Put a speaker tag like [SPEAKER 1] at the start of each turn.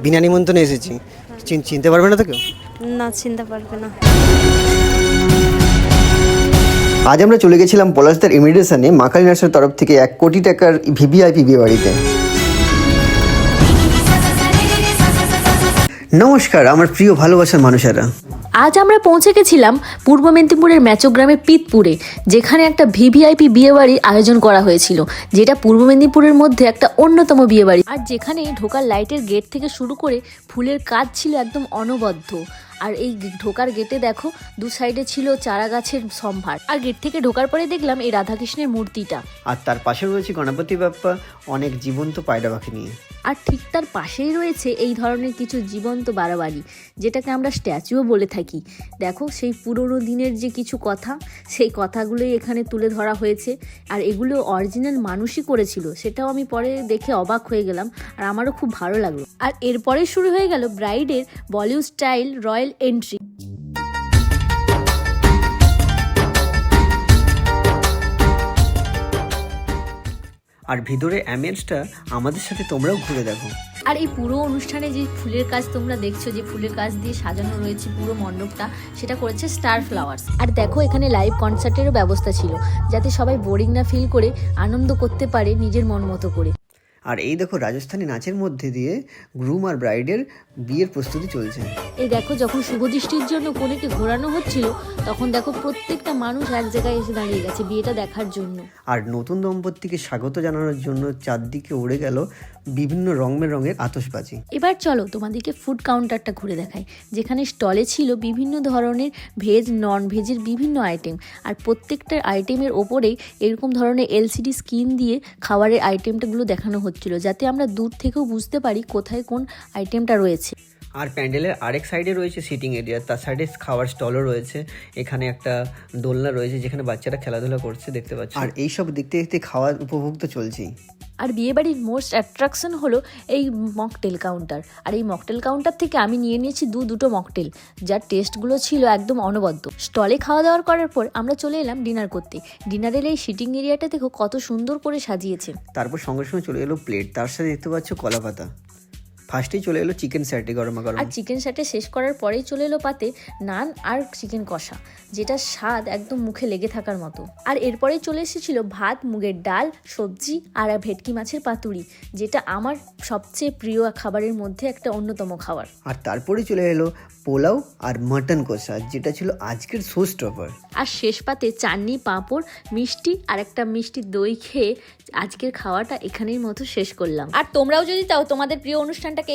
[SPEAKER 1] বিনা নিমন্ত্রণে এসেছি, চিনতে পারবে না তো কেউ?
[SPEAKER 2] না, চিনতে পারবে না।
[SPEAKER 1] আজ আমরা চলে গেছিলাম পলাশদার ইমিগ্রেশনে মাকালি নার্সের তরফ থেকে 1 কোটি টাকার ভিভিআইপি বিয়ে বাড়িতে। নমস্কার আমার প্রিয় ভালোবাসার মানুষেরা,
[SPEAKER 3] আজ আমরা পৌঁছে গেছিলাম পূর্ব মেদিনীপুরের ম্যাচোগ্রামের পিতপুরে, যেখানে একটা ভিভিআইপি বিয়েবাড়ির আয়োজন করা হয়েছিল, যেটা পূর্ব মেদিনীপুরের মধ্যে একটা অন্যতম বিয়েবাড়ি। আর যেখানে ঢোকার লাইটের গেট থেকে শুরু করে ফুলের কাজ ছিল একদম অনবদ্য। আর এই ঢোকার গেটে দেখো দু সাইডে ছিল চারা গাছের সম্ভার। আর গেট থেকে ঢোকার পরে দেখলাম এই রাধাকৃষ্ণের মূর্তিটা,
[SPEAKER 1] আর তার পাশে রয়েছে গণপতি বাপ্পা অনেক জীবন্ত পায়রা পাখি নিয়ে।
[SPEAKER 3] আর ঠিক তার পাশেই রয়েছে এই ধরনের কিছু জীবন্ত বাড়াবাড়ি, যেটাকে আমরা স্ট্যাচুও বলে থাকি। দেখো সেই পুরোনো দিনের যে কিছু কথা, সেই কথাগুলোই এখানে তুলে ধরা হয়েছে। আর এগুলো অরিজিনাল মানুষই করেছিল, সেটাও আমি পরে দেখে অবাক হয়ে গেলাম, আর আমারও খুব ভালো লাগলো। আর এরপরে শুরু হয়ে গেল ব্রাইডের বলিউড স্টাইল রয়্যাল এন্ট্রি।
[SPEAKER 1] আর ভিতরে অ্যাম্বিয়েন্সটা আমাদের সাথে তোমরাও ঘুরে দেখো।
[SPEAKER 3] আর এই পুরো অনুষ্ঠানে যে ফুলের কাজ তোমরা দেখছো, যে ফুলের কাজ দিয়ে সাজানো রয়েছে পুরো মণ্ডপটা, সেটা করেছে স্টার ফ্লাওয়ার্স। আর দেখো এখানে লাইভ কনসার্টেরও ব্যবস্থা ছিল, যাতে সবাই বোরিং না ফিল করে আনন্দ করতে পারে নিজের মন মতো করে।
[SPEAKER 1] আর এই দেখো রাজস্থানী নাচের মধ্যে দিয়ে গ্রুম আর ব্রাইডের বিয়ের প্রস্তুতি চলছে।
[SPEAKER 3] এই দেখো যখন শুভদৃষ্টির জন্য কনেকে ঘোরানো হচ্ছিল, তখন দেখো প্রত্যেকটা মানুষ এক জায়গায় এসে দাঁড়িয়ে গেছে বিয়েটা দেখার জন্য।
[SPEAKER 1] আর নতুন দম্পতিকে স্বাগত জানানোর জন্য চারদিকে উড়ে গেল বিভিন্ন রঙের আতশবাজি।
[SPEAKER 3] এবার চলো তোমাদেরকে ফুড কাউন্টারটা ঘুরে দেখাই, যেখানে স্টলে ছিল বিভিন্ন ধরনের ভেজ নন ভেজের বিভিন্ন আইটেম। আর প্রত্যেকটা আইটেমের ওপরেই এরকম ধরনের এলসিডি স্ক্রিন দিয়ে খাবারের আইটেমটাগুলো দেখানো হচ্ছিল, যাতে আমরা দূর থেকেও বুঝতে পারি কোথায় কোন আইটেমটা রয়েছে।
[SPEAKER 1] আর প্যান্ডেলের আরেক সাইডে রয়েছে সিটিং এরিয়া, তার সাইডে খাওয়ার স্টলও রয়েছে। এখানে একটা দোলনা রয়েছে যেখানে বাচ্চারা খেলাধুলা করছে, দেখতে পাচ্ছি। আর এইসব দেখতে দেখতে খাওয়ার উপভোগ তো চলছেই।
[SPEAKER 3] আর বিয়েবাড়ির মোস্ট অ্যাট্রাকশন হলো এই মকটেল কাউন্টার। আর এই মকটেল কাউন্টার থেকে আমি নিয়ে নিয়েছি দুটো মকটেল, যার টেস্টগুলো ছিল একদম অনবদ্য। স্টলে খাওয়া দাওয়ার করার পর আমরা চলে এলাম ডিনার করতে। ডিনারের এই সিটিং এরিয়াটা দেখো কত সুন্দর করে সাজিয়েছে।
[SPEAKER 1] তারপর সঙ্গে সঙ্গে চলে এলো প্লেট, তার সাথে দেখতে পাচ্ছ কলা পাতা। ফার্স্টেই চলে এলো চিকেন স্যাটে গরমা গরম।
[SPEAKER 3] আর চিকেন স্যাটে শেষ করার পরেই চলে এলো পাতে নান আর চিকেন কষা, যেটা স্বাদ একদম মুখে লেগে থাকার মতো। আর এরপরেই চলে এসেছিল ভাত, মুগের ডাল, সবজি আর ভেটকি মাছের পাতুরি, যেটা আমার সবচেয়ে প্রিয় খাবারের মধ্যে একটা অন্যতম খাবার।
[SPEAKER 1] আর তারপরে চলে এলো পোলাও আর মাটন কষা, যেটা ছিল আজকের শো স্টপার।
[SPEAKER 3] আর শেষ পাতে চাটনি, পাঁপড়, মিষ্টি আর একটা মিষ্টি দই খেয়ে আজকের খাওয়াটা এখানের মতো শেষ করলাম। আর তোমরাও যদি চাও তোমাদের প্রিয় অনুষ্ঠানটাকে